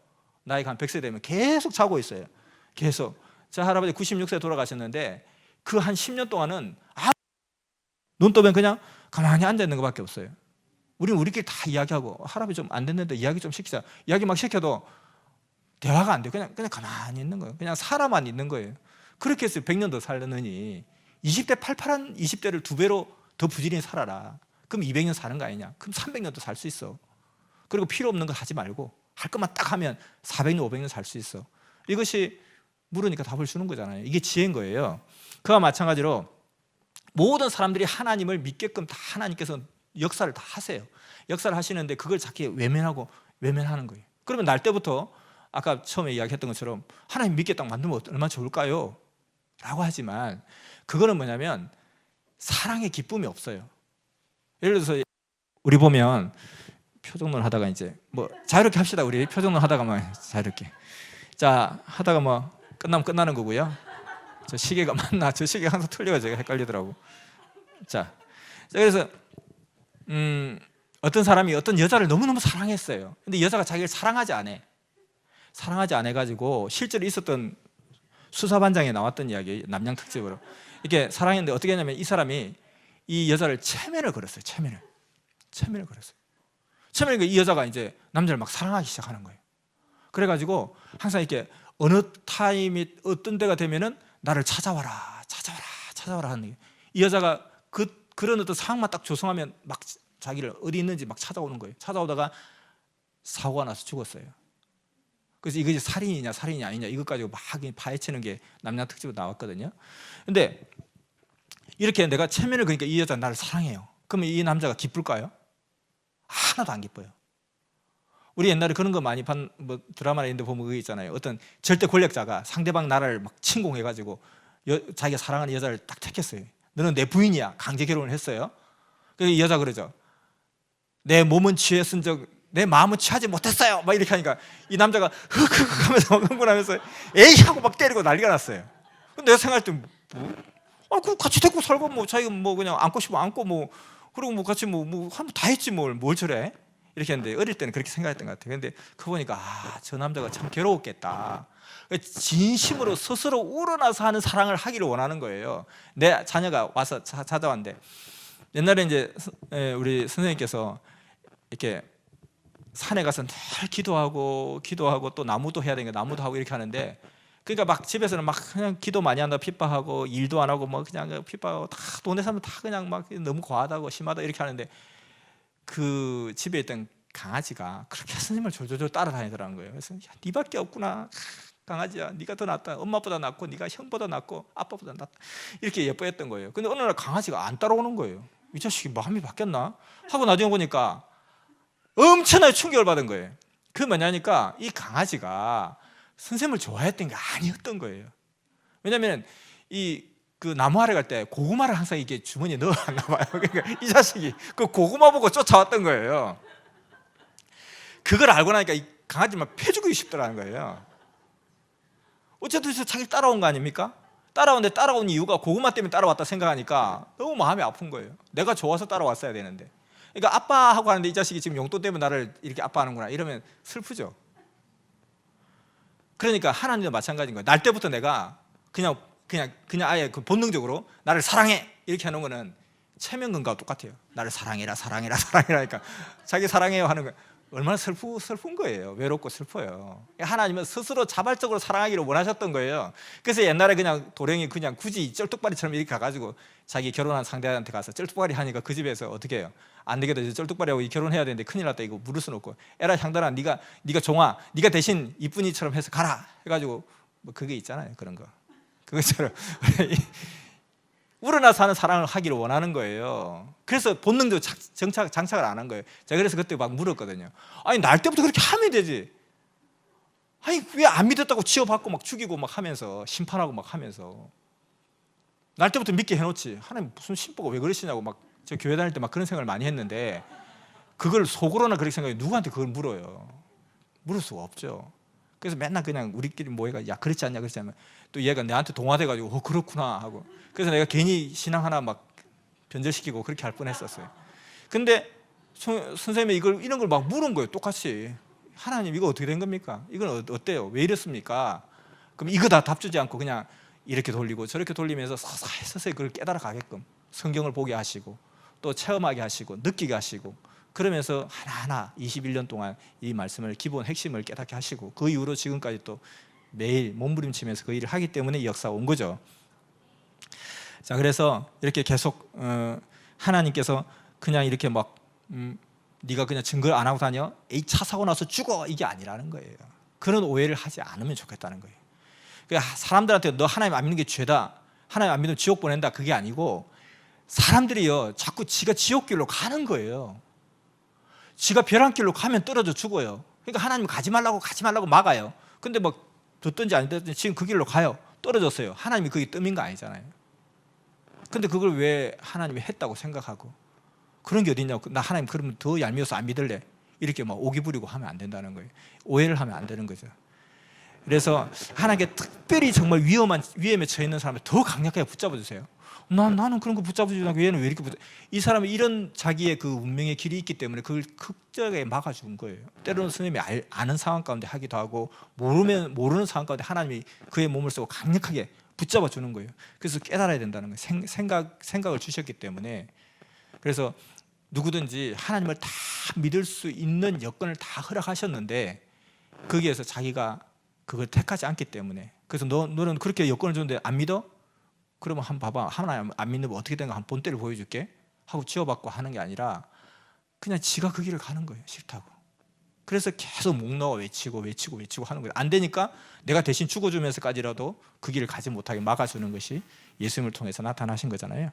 나이가 한 100세 되면 계속 자고 있어요. 계속. 제 할아버지 96세 돌아가셨는데 그 한 10년 동안은 눈 뜨면 그냥 가만히 앉아있는 것밖에 없어요. 우리는 우리끼리 다 이야기하고 할아버지 좀 안 됐는데 이야기 좀 시키자. 이야기 막 시켜도 대화가 안 돼요. 그냥 가만히 있는 거예요. 그냥 살아만 있는 거예요. 그렇게 해서 100년 더 살려느니 20대 팔팔한 20대를 2배로 더 부지런히 살아라. 그럼 200년 사는 거 아니냐? 그럼 300년도 살 수 있어. 그리고 필요 없는 거 하지 말고 할 것만 딱 하면 400년, 500년 살 수 있어. 이것이 물으니까 답을 주는 거잖아요. 이게 지혜인 거예요. 그와 마찬가지로 모든 사람들이 하나님을 믿게끔 다 하나님께서 역사를 다 하세요. 역사를 하시는데 그걸 자꾸 외면하는 거예요. 그러면 날 때부터 아까 처음에 이야기했던 것처럼 하나님 믿게 딱 만들면 얼마나 좋을까요? 라고 하지만 그거는 뭐냐면 사랑의 기쁨이 없어요. 예를 들어서 우리 보면 표정론 하다가 이제 뭐 자유롭게 합시다. 우리 표정론 하다가 뭐 자유롭게 자 하다가 뭐 끝나면 끝나는 거고요. 저 시계가 맞나? 저 시계 항상 틀려가지고 제가 헷갈리더라고. 자 그래서 어떤 사람이 어떤 여자를 너무너무 사랑했어요. 근데 여자가 자기를 사랑하지 않아 가지고 실제로 있었던 수사반장에 나왔던 이야기, 남양 특집으로 이렇게 사랑했는데 어떻게 했냐면 이 사람이 이 여자를 체면을 걸었어요. 체면을 걸었어요. 체면이니까 이 여자가 이제 남자를 막 사랑하기 시작하는 거예요. 그래가지고 항상 이렇게 어느 타임이 어떤 때가 되면은 나를 찾아와라 하는 거예요. 이 여자가 그런 어떤 상황만 딱 조성하면 막 자기를 어디 있는지 막 찾아오는 거예요. 찾아오다가 사고가 나서 죽었어요. 그래서 이것이 살인이 아니냐 이것 가지고 막 파헤치는 게 남양 특집으로 나왔거든요. 근데 이렇게 내가 체면을 그러니까 이 여자 나를 사랑해요. 그러면 이 남자가 기쁠까요? 하나도 안 기뻐요. 우리 옛날에 그런 거 많이 뭐 드라마나 이런 데 보면 그거 있잖아요. 어떤 절대 권력자가 상대방 나라를 막 침공해가지고 자기가 사랑하는 여자를 딱 택했어요. 너는 내 부인이야. 강제 결혼을 했어요. 그래서 이 여자 그러죠. 내 몸은 취했은즉 내 마음은 취하지 못했어요. 막 이렇게 하니까 이 남자가 흑흑 하면서 막 흥분하면서 에이 하고 막 때리고 난리가 났어요. 근데 내가 생각할 때 그 같이 데리고 살고 뭐 자기가 뭐 그냥 안고 싶으면 안고 뭐 그리고 뭐 같이 뭐 한번 다 했지 뭘 저래 이렇게 했는데 어릴 때는 그렇게 생각했던 것 같아요. 근데 그거 보니까 저 남자가 참 괴로웠겠다. 진심으로 스스로 우러나서 하는 사랑을 하기를 원하는 거예요. 내 자녀가 와서 찾아왔는데 옛날에 이제 우리 선생님께서 이렇게 산에 가서 늘 기도하고 또 나무도 해야 되니까 나무도 하고 이렇게 하는데 그러니까 막 집에서는 막 그냥 기도 많이 한다 핍박하고 일도 안 하고 뭐 그냥 핍박하고 다 돈에 사면 다 그냥 막 너무 과하다고 심하다 이렇게 하는데 그 집에 있던 강아지가 그렇게 선생님을 졸졸졸 따라다니더라는 거예요. 그래서 야, 네밖에 없구나. 강아지야, 네가 더 낫다. 엄마보다 낫고 네가 형보다 낫고 아빠보다 낫다. 이렇게 예뻐했던 거예요. 근데 어느 날 강아지가 안 따라오는 거예요. 이 자식이 마음이 바뀌었나? 하고 나중에 보니까 엄청나게 충격을 받은 거예요. 그게 뭐냐니까 이 강아지가 선생님을 좋아했던 게 아니었던 거예요. 왜냐하면 그 나무 아래 갈 때 고구마를 항상 이렇게 주머니에 넣어놨나 봐요. 그러니까 이 자식이 그 고구마 보고 쫓아왔던 거예요. 그걸 알고 나니까 이 강아지만 패주고 싶더라는 거예요. 어쨌든 자기를 따라온 거 아닙니까? 따라온 이유가 고구마 때문에 따라왔다 생각하니까 너무 마음이 아픈 거예요. 내가 좋아서 따라왔어야 되는데. 그러니까 아빠하고 하는데 이 자식이 지금 용돈 때문에 나를 이렇게 아빠하는구나 이러면 슬프죠. 그러니까 하나님도 마찬가지인 거예요. 날 때부터 내가 그냥 아예 그 본능적으로 나를 사랑해 이렇게 하는 거는 체면근거와 똑같아요. 나를 사랑해라 하니까 자기 사랑해요 하는 거 얼마나 슬픈 거예요. 외롭고 슬퍼요. 하나님은 스스로 자발적으로 사랑하기를 원하셨던 거예요. 그래서 옛날에 그냥 도령이 그냥 굳이 쩔뚝발이처럼 이렇게 가가지고 자기 결혼한 상대한테 가서 쩔뚝발이 하니까 그 집에서 어떻게 해요? 안 되겠다, 이제 쩔뚝발이하고 결혼해야 되는데 큰일 났다, 이거 물을 수는 없고, 에라 향단아, 네가 종아, 네가 대신 이쁜이처럼 해서 가라 해가지고 뭐 그게 있잖아요. 그런 거 그것처럼 우러나서 하는 사랑을 하기를 원하는 거예요. 그래서 본능적으로 장착을 안 한 거예요. 제가 그래서 그때 막 물었거든요. 아니 날 때부터 그렇게 하면 되지. 아니 왜 안 믿었다고 치워받고 막 죽이고 막 하면서 심판하고 막 하면서 날 때부터 믿게 해놓지. 하나님 무슨 신부가 왜 그러시냐고 막 저 교회 다닐 때 막 그런 생각을 많이 했는데 그걸 속으로나 그렇게 생각해 누구한테 그걸 물어요. 물을 수가 없죠. 그래서 맨날 그냥 우리끼리 모여가 야 그렇지 않냐 그렇지 않냐 또 얘가 내한테 동화돼가지고 그렇구나 하고 그래서 내가 괜히 신앙 하나 막 변절시키고 그렇게 할 뻔했었어요. 근데 선생님이 이런 걸 막 물은 거예요. 똑같이 하나님 이거 어떻게 된 겁니까? 이건 어때요? 왜 이렇습니까? 그럼 이거 다 답 주지 않고 그냥 이렇게 돌리고 저렇게 돌리면서 서서히 그걸 깨달아 가게끔 성경을 보게 하시고 또 체험하게 하시고 느끼게 하시고 그러면서 하나하나 21년 동안 이 말씀을 기본 핵심을 깨닫게 하시고 그 이후로 지금까지 또 매일 몸부림치면서 그 일을 하기 때문에 이 역사가 온 거죠. 자, 그래서 이렇게 계속 하나님께서 그냥 이렇게 막 네가 그냥 증거를 안 하고 다녀? 에이 차 사고 나서 죽어 이게 아니라는 거예요. 그런 오해를 하지 않으면 좋겠다는 거예요. 그러니까 사람들한테 너 하나님 안 믿는 게 죄다, 하나님 안 믿으면 지옥 보낸다 그게 아니고 사람들이요 자꾸 지가 지옥길로 가는 거예요. 지가 벼랑길로 가면 떨어져 죽어요. 그러니까 하나님 가지 말라고 막아요. 근데 막 듣든지 안 듣든지 지금 그 길로 가요. 떨어졌어요. 하나님이 그게 뜸인 거 아니잖아요. 근데 그걸 왜 하나님이 했다고 생각하고 그런 게 어딨냐고. 나 하나님 그러면 더 얄미워서 안 믿을래 이렇게 막 오기 부리고 하면 안 된다는 거예요. 오해를 하면 안 되는 거죠. 그래서 하나님께 특별히 정말 위험에 처해 있는 사람을 더 강력하게 붙잡아 주세요. 나는 그런 거 붙잡아주지 않고 얘는 왜 이렇게 이 사람은 이런 자기의 그 운명의 길이 있기 때문에 그걸 극적에 막아준 거예요. 때로는 선생님이 아는 상황 가운데 하기도 하고 모르는 상황 가운데 하나님이 그의 몸을 쓰고 강력하게 붙잡아 주는 거예요. 그래서 깨달아야 된다는 거예요. 생각을 주셨기 때문에. 그래서 누구든지 하나님을 다 믿을 수 있는 여건을 다 허락하셨는데 거기에서 자기가 그걸 택하지 않기 때문에. 그래서 너는 그렇게 여건을 줬는데 안 믿어? 그러면 한번 봐봐. 하나님 안 믿는 거 어떻게 된가 한번 본때를 보여줄게 하고 지어받고 하는 게 아니라 그냥 지가 그 길을 가는 거예요. 싫다고. 그래서 계속 목 넣어 외치고 하는 거예요. 안 되니까 내가 대신 죽어주면서까지라도 그 길을 가지 못하게 막아주는 것이 예수님을 통해서 나타나신 거잖아요.